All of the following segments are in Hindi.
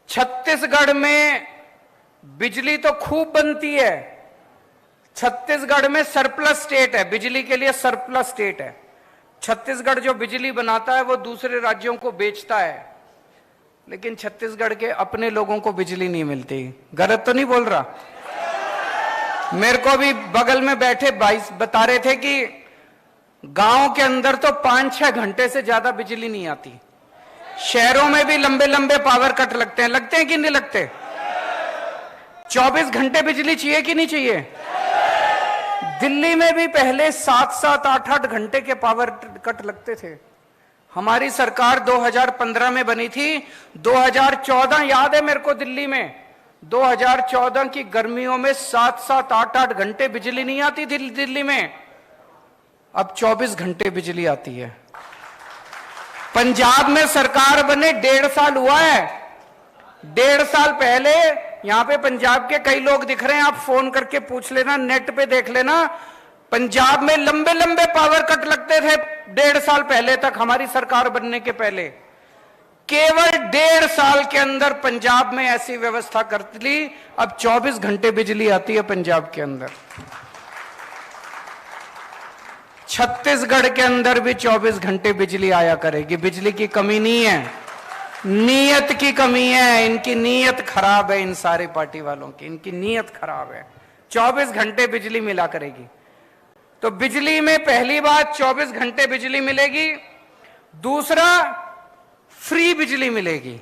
छत्तीसगढ़ में बिजली तो खूब बनती है। छत्तीसगढ़ में सरप्लस स्टेट है, बिजली के लिए सरप्लस स्टेट है। छत्तीसगढ़ जो बिजली बनाता है वो दूसरे राज्यों को बेचता है, लेकिन छत्तीसगढ़ के अपने लोगों को बिजली नहीं मिलती। गलत तो नहीं बोल रहा? मेरे को भी बगल में बैठे भाई बता रहे थे कि गांव के अंदर तो 5-6 घंटे से ज्यादा बिजली नहीं आती। शहरों में भी लंबे लंबे पावर कट लगते हैं कि नहीं लगते? 24 घंटे बिजली चाहिए कि नहीं चाहिए? दिल्ली में भी पहले 7-7, 8-8 घंटे के पावर कट लगते थे। हमारी सरकार 2015 में बनी थी। 2014 याद है मेरे को, दिल्ली में 2014 की गर्मियों में 7-7, 8-8 घंटे बिजली नहीं आती थी दिल्ली में। अब 24 घंटे बिजली आती है। पंजाब में सरकार बने 1.5 साल हुआ है। 1.5 साल पहले यहां पे पंजाब के कई लोग दिख रहे हैं, आप फोन करके पूछ लेना, नेट पे देख लेना। पंजाब में लंबे लंबे पावर कट लगते थे 1.5 साल पहले तक, हमारी सरकार बनने के पहले। केवल 1.5 साल के अंदर पंजाब में ऐसी व्यवस्था कर ली, अब 24 घंटे बिजली आती है पंजाब के अंदर। छत्तीसगढ़ के अंदर भी 24 घंटे बिजली आया करेगी। बिजली की कमी नहीं है, नीयत की कमी है। इनकी नीयत खराब है, इन सारे पार्टी वालों की, इनकी नीयत खराब है। 24 घंटे बिजली मिला करेगी। तो बिजली में पहली बात 24 घंटे बिजली मिलेगी। दूसरा, फ्री बिजली मिलेगी।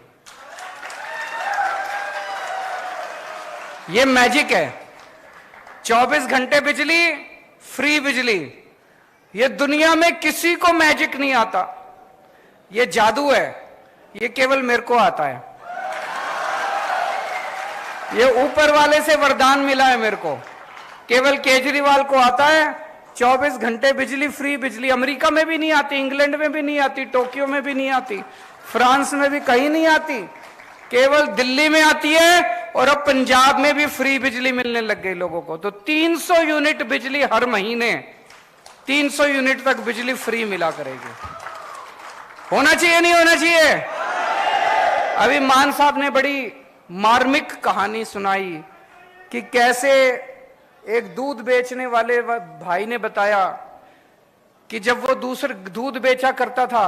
ये मैजिक है। 24 घंटे बिजली, फ्री बिजली। ये दुनिया में किसी को मैजिक नहीं आता, ये जादू है। ये केवल मेरे को आता है। ये ऊपर वाले से वरदान मिला है मेरे को। केवल केजरीवाल को आता है 24 घंटे बिजली, फ्री बिजली। अमेरिका में भी नहीं आती, इंग्लैंड में भी नहीं आती, टोक्यो में भी नहीं आती, फ्रांस में भी कहीं नहीं आती, केवल दिल्ली में आती है। और अब पंजाब में भी फ्री बिजली मिलने लग गई लोगों को। तो 300 यूनिट बिजली हर महीने, 300 यूनिट तक बिजली फ्री मिला करेगी। होना चाहिए नहीं होना चाहिए? अभी मान साहब ने बड़ी मार्मिक कहानी सुनाई कि कैसे एक दूध बेचने वाले भाई ने बताया कि जब वो दूसरे दूध बेचा करता था,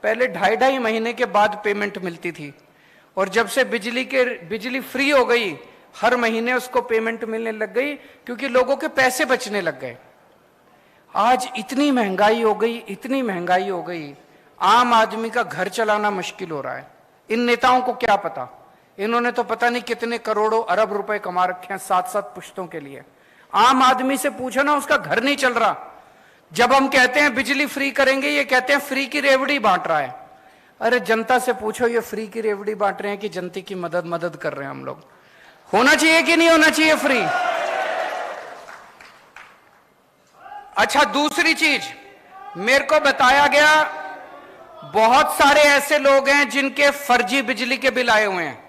पहले 2.5 महीने के बाद पेमेंट मिलती थी, और जब से बिजली फ्री हो गई, हर महीने उसको पेमेंट मिलने लग गई, क्योंकि लोगों के पैसे बचने लग गए। आज इतनी महंगाई हो गई, इतनी महंगाई हो गई, आम आदमी का घर चलाना मुश्किल हो रहा है। इन नेताओं को क्या पता, इन्होंने तो पता नहीं कितने करोड़ों अरब रुपए कमा रखे हैं 7-7 पुश्तों के लिए। आम आदमी से पूछो ना, उसका घर नहीं चल रहा। जब हम कहते हैं बिजली फ्री करेंगे, ये कहते हैं फ्री की रेवड़ी बांट रहा है। अरे जनता से पूछो, ये फ्री की रेवड़ी बांट रहे हैं कि जनता की मदद कर रहे हैं हम लोग? होना चाहिए कि नहीं होना चाहिए फ्री? अच्छा, दूसरी चीज मेरे को बताया गया, बहुत सारे ऐसे लोग हैं जिनके फर्जी बिजली के बिल आए हुए हैं।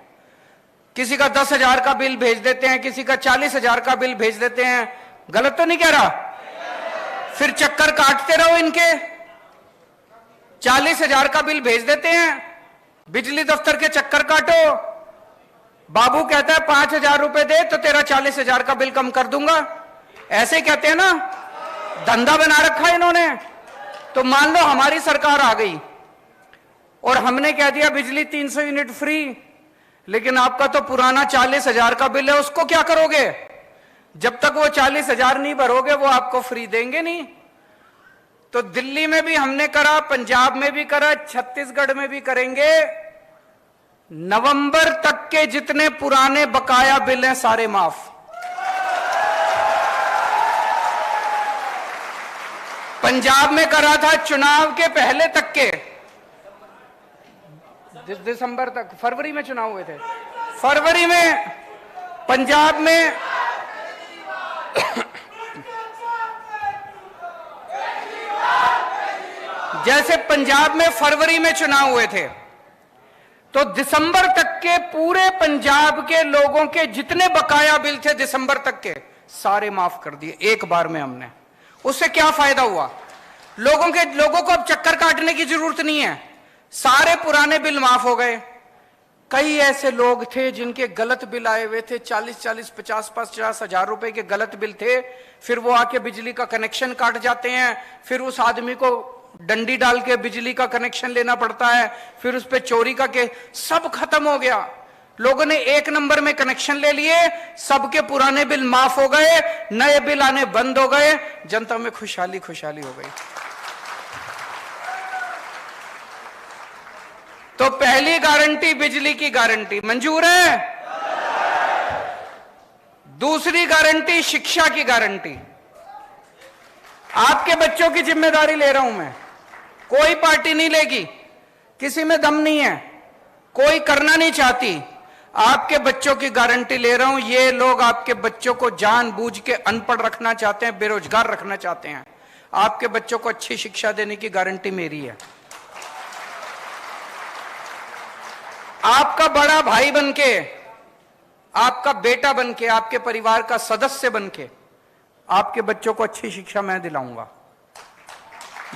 किसी का 10,000 का बिल भेज देते हैं, किसी का 40,000 का बिल भेज देते हैं। गलत तो नहीं कह रहा? फिर चक्कर काटते रहो इनके। 40,000 का बिल भेज देते हैं, बिजली दफ्तर के चक्कर काटो। बाबू कहता है 5,000 रुपए दे तो तेरा 40,000 का बिल कम कर दूंगा। ऐसे कहते हैं ना, धंधा बना रखा है इन्होंने। तो मान लो हमारी सरकार आ गई और हमने कह दिया बिजली 300 यूनिट फ्री, लेकिन आपका तो पुराना 40,000 का बिल है, उसको क्या करोगे? जब तक वो 40,000 नहीं भरोगे, वो आपको फ्री देंगे नहीं। तो दिल्ली में भी हमने करा, पंजाब में भी करा, छत्तीसगढ़ में भी करेंगे। नवंबर तक के जितने पुराने बकाया बिल हैं सारे माफ। पंजाब में करा था चुनाव के पहले तक के, दिसंबर तक, फरवरी में चुनाव हुए थे। फरवरी में पंजाब में जैसे पंजाब में फरवरी में चुनाव हुए थे, तो दिसंबर तक के पूरे पंजाब के लोगों के जितने बकाया बिल थे दिसंबर तक के, सारे माफ कर दिए एक बार में हमने। उससे क्या फायदा हुआ? लोगों को अब चक्कर काटने की जरूरत नहीं है, सारे पुराने बिल माफ हो गए। कई ऐसे लोग थे जिनके गलत बिल आए हुए थे, 40-40, 50-50 हजार रुपए के गलत बिल थे। फिर वो आके बिजली का कनेक्शन काट जाते हैं, फिर उस आदमी को डंडी डाल के बिजली का कनेक्शन लेना पड़ता है, फिर उस पर चोरी का के सब खत्म हो गया। लोगों ने 1 नंबर में कनेक्शन ले लिए, सबके पुराने बिल माफ हो गए, नए बिल आने बंद हो गए, जनता में खुशहाली खुशहाली हो गई। तो पहली गारंटी बिजली की गारंटी मंजूर है। दूसरी गारंटी शिक्षा की गारंटी। आपके बच्चों की जिम्मेदारी ले रहा हूं मैं, कोई पार्टी नहीं लेगी, किसी में दम नहीं है, कोई करना नहीं चाहती। आपके बच्चों की गारंटी ले रहा हूं। ये लोग आपके बच्चों को जानबूझ के अनपढ़ रखना चाहते हैं, बेरोजगार रखना चाहते हैं। आपके बच्चों को अच्छी शिक्षा देने की गारंटी मेरी है। आपका बड़ा भाई बनके, आपका बेटा बनके, आपके परिवार का सदस्य बनके आपके बच्चों को अच्छी शिक्षा मैं दिलाऊंगा।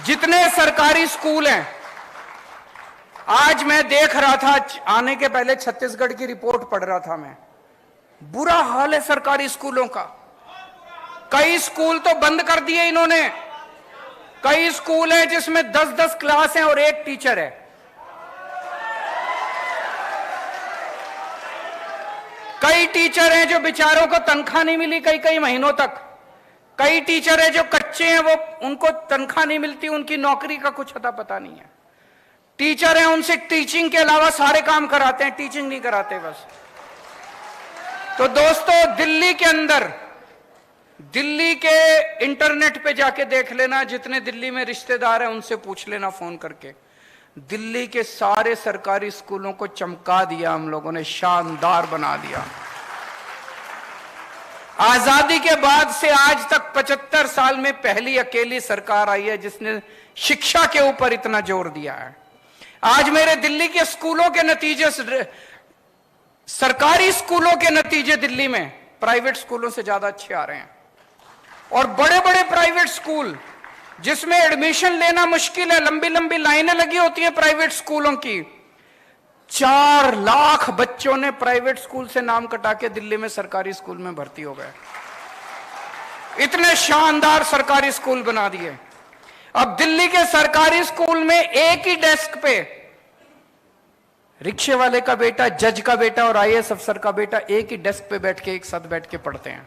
जितने सरकारी स्कूल हैं, आज मैं देख रहा था, आने के पहले छत्तीसगढ़ की रिपोर्ट पढ़ रहा था मैं, बुरा हाल है सरकारी स्कूलों का। कई स्कूल तो बंद कर दिए इन्होंने। कई स्कूल हैं जिसमें 10-10 क्लास हैं और 1 टीचर है। कई टीचर हैं जो बेचारों को तनख्वाह नहीं मिली कई महीनों तक। कई टीचर हैं जो कच्चे हैं, वो उनको तनख्वाह नहीं मिलती, उनकी नौकरी का कुछ अता पता नहीं है। टीचर हैं, उनसे टीचिंग के अलावा सारे काम कराते हैं, टीचिंग नहीं कराते बस। तो दोस्तों, दिल्ली के अंदर, दिल्ली के इंटरनेट पे जाके देख लेना, जितने दिल्ली में रिश्तेदार हैं उनसे पूछ लेना फोन करके, दिल्ली के सारे सरकारी स्कूलों को चमका दिया हम लोगों ने, शानदार बना दिया। आजादी के बाद से आज तक 75 साल में पहली अकेली सरकार आई है जिसने शिक्षा के ऊपर इतना जोर दिया है। आज मेरे दिल्ली के स्कूलों के नतीजे, सरकारी स्कूलों के नतीजे दिल्ली में प्राइवेट स्कूलों से ज्यादा अच्छे आ रहे हैं। और बड़े बड़े प्राइवेट स्कूल जिसमें एडमिशन लेना मुश्किल है, लंबी लंबी लाइनें लगी होती हैं प्राइवेट स्कूलों की, 4 लाख बच्चों ने प्राइवेट स्कूल से नाम कटा के दिल्ली में सरकारी स्कूल में भर्ती हो गए। इतने शानदार सरकारी स्कूल बना दिए। अब दिल्ली के सरकारी स्कूल में एक ही डेस्क पे रिक्शे वाले का बेटा, जज का बेटा और आईएएस अफसर का बेटा एक ही डेस्क पे बैठ के, एक साथ बैठ के पढ़ते हैं।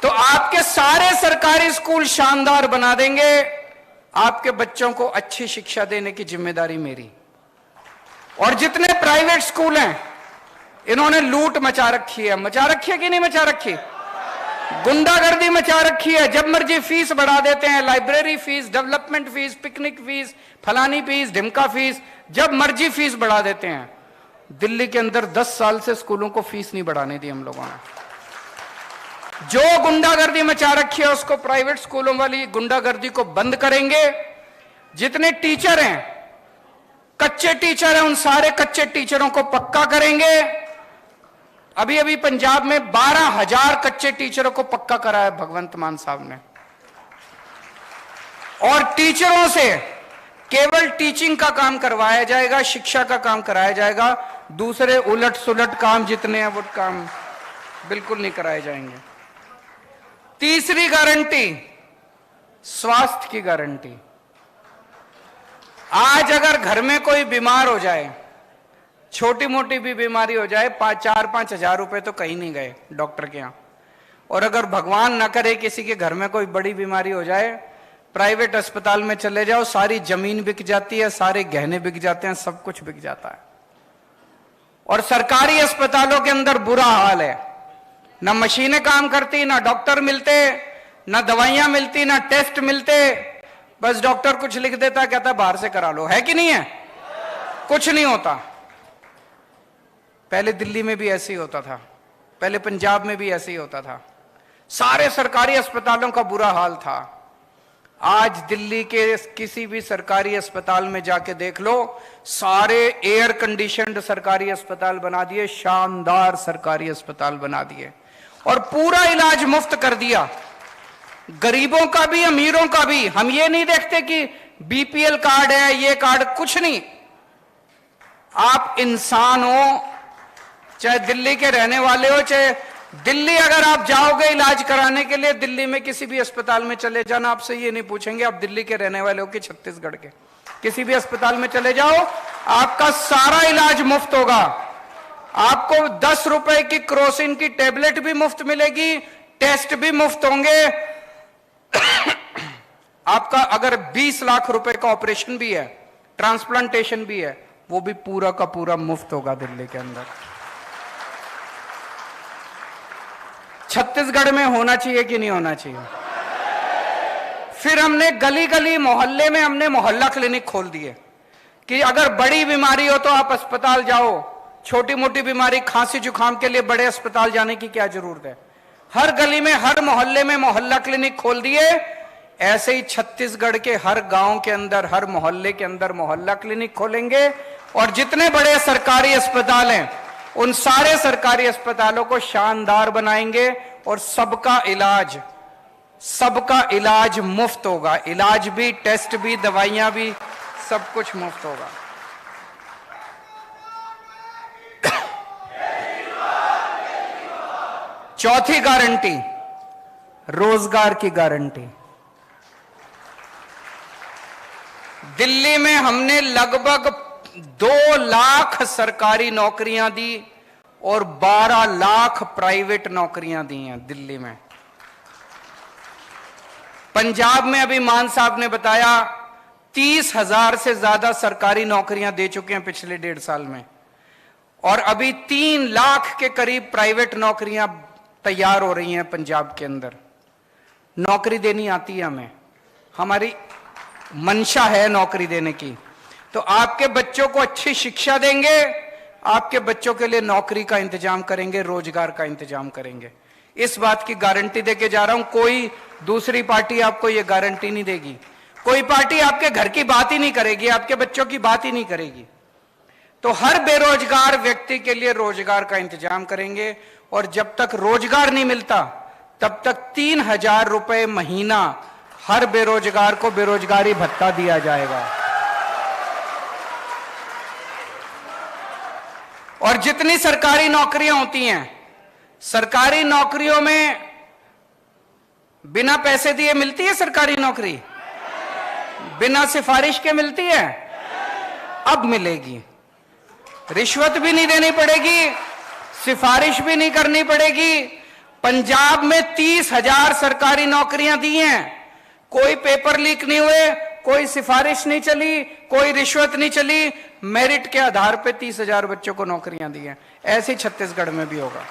तो आपके सारे सरकारी स्कूल शानदार बना देंगे। आपके बच्चों को अच्छी शिक्षा देने की जिम्मेदारी मेरी। और जितने प्राइवेट स्कूल हैं, इन्होंने लूट मचा रखी है। मचा रखी है कि नहीं मचा रखी? गुंडागर्दी मचा रखी है। जब मर्जी फीस बढ़ा देते हैं, library fees, development fees, picnic fees, फलानी फीस, ढिमका फीस, जब मर्जी फीस बढ़ा देते हैं। दिल्ली के अंदर 10 साल से स्कूलों को फीस नहीं बढ़ाने दी हम लोगों ने। जो गुंडागर्दी मचा रखी है उसको, प्राइवेट स्कूलों वाली गुंडागर्दी को बंद करेंगे। जितने टीचर हैं, कच्चे टीचर हैं, उन सारे कच्चे टीचरों को पक्का करेंगे। अभी अभी पंजाब में 12,000 कच्चे टीचरों को पक्का कराया भगवंत मान साहब ने। और टीचरों से केवल टीचिंग का काम करवाया जाएगा, शिक्षा का काम कराया जाएगा। दूसरे उलट सुलट काम जितने हैं वो काम बिल्कुल नहीं कराए जाएंगे। तीसरी गारंटी, स्वास्थ्य की गारंटी। आज अगर घर में कोई बीमार हो जाए, छोटी मोटी भी बीमारी हो जाए, 4-5 हजार रुपए तो कहीं नहीं गए डॉक्टर के यहां। और अगर भगवान ना करे किसी के घर में कोई बड़ी बीमारी हो जाए, प्राइवेट अस्पताल में चले जाओ, सारी जमीन बिक जाती है, सारे गहने बिक जाते हैं, सब कुछ बिक जाता है। और सरकारी अस्पतालों के अंदर बुरा हाल है, ना मशीनें काम करती, ना डॉक्टर मिलते, ना दवाइयां मिलती, ना टेस्ट मिलते। बस डॉक्टर कुछ लिख देता, कहता बाहर से करा लो। है कि नहीं है? कुछ नहीं होता। पहले दिल्ली में भी ऐसे ही होता था, पहले पंजाब में भी ऐसे ही होता था। सारे सरकारी अस्पतालों का बुरा हाल था। आज दिल्ली के किसी भी सरकारी अस्पताल में जाके देख लो, सारे एयर कंडीशनड सरकारी अस्पताल बना दिए, शानदार सरकारी अस्पताल बना दिए। और पूरा इलाज मुफ्त कर दिया, गरीबों का भी, अमीरों का भी। हम ये नहीं देखते कि बीपीएल कार्ड है, ये कार्ड, कुछ नहीं। आप इंसान हो, चाहे दिल्ली के रहने वाले हो, चाहे दिल्ली अगर आप जाओगे इलाज कराने के लिए, दिल्ली में किसी भी अस्पताल में चले जाना, आपसे ये नहीं पूछेंगे आप दिल्ली के रहने वाले हो कि छत्तीसगढ़ के। किसी भी अस्पताल में चले जाओ, आपका सारा इलाज मुफ्त होगा। आपको 10 रुपए की क्रोसिन की टेबलेट भी मुफ्त मिलेगी, टेस्ट भी मुफ्त होंगे। आपका अगर 20 लाख रुपए का ऑपरेशन भी है, ट्रांसप्लांटेशन भी है, वो भी पूरा का पूरा मुफ्त होगा दिल्ली के अंदर। छत्तीसगढ़ में होना चाहिए कि नहीं होना चाहिए? फिर हमने गली गली मोहल्ले में हमने मोहल्ला क्लिनिक खोल दिए कि अगर बड़ी बीमारी हो तो आप अस्पताल जाओ, छोटी मोटी बीमारी खांसी जुकाम के लिए बड़े अस्पताल जाने की क्या जरूरत है। हर गली में हर मोहल्ले में मोहल्ला क्लिनिक खोल दिए। ऐसे ही छत्तीसगढ़ के हर गांव के अंदर, हर मोहल्ले के अंदर मोहल्ला क्लिनिक खोलेंगे और जितने बड़े सरकारी अस्पताल हैं उन सारे सरकारी अस्पतालों को शानदार बनाएंगे और सबका इलाज मुफ्त होगा। इलाज भी, टेस्ट भी, दवाइयां भी, सब कुछ मुफ्त होगा। चौथी गारंटी, रोजगार की गारंटी। दिल्ली में हमने लगभग 2 लाख सरकारी नौकरियां दी और 12 लाख प्राइवेट नौकरियां दी हैं दिल्ली में। पंजाब में अभी मान साहब ने बताया 30,000 से ज्यादा सरकारी नौकरियां दे चुके हैं पिछले 1.5 साल में, और अभी 3 लाख के करीब प्राइवेट नौकरियां तैयार हो रही हैं पंजाब के अंदर। नौकरी देनी आती है हमें, हमारी मंशा है नौकरी देने की। तो आपके बच्चों को अच्छी शिक्षा देंगे, आपके बच्चों के लिए नौकरी का इंतजाम करेंगे, रोजगार का इंतजाम करेंगे। इस बात की गारंटी देके जा रहा हूं। कोई दूसरी पार्टी आपको यह गारंटी नहीं देगी। कोई पार्टी आपके घर की बात ही नहीं करेगी, आपके बच्चों की बात ही नहीं करेगी। तो हर बेरोजगार व्यक्ति के लिए रोजगार का इंतजाम करेंगे, और जब तक रोजगार नहीं मिलता तब तक 3,000 रुपए महीना हर बेरोजगार को बेरोजगारी भत्ता दिया जाएगा। और जितनी सरकारी नौकरियां होती हैं, सरकारी नौकरियों में बिना पैसे दिए मिलती है सरकारी नौकरी? बिना सिफारिश के मिलती है? अब मिलेगी। रिश्वत भी नहीं देनी पड़ेगी, सिफारिश भी नहीं करनी पड़ेगी। पंजाब में 30,000 सरकारी नौकरियां दी हैं, कोई पेपर लीक नहीं हुए, कोई सिफारिश नहीं चली, कोई रिश्वत नहीं चली, मेरिट के आधार पे 30,000 बच्चों को नौकरियां दी हैं। ऐसे छत्तीसगढ़ में भी होगा।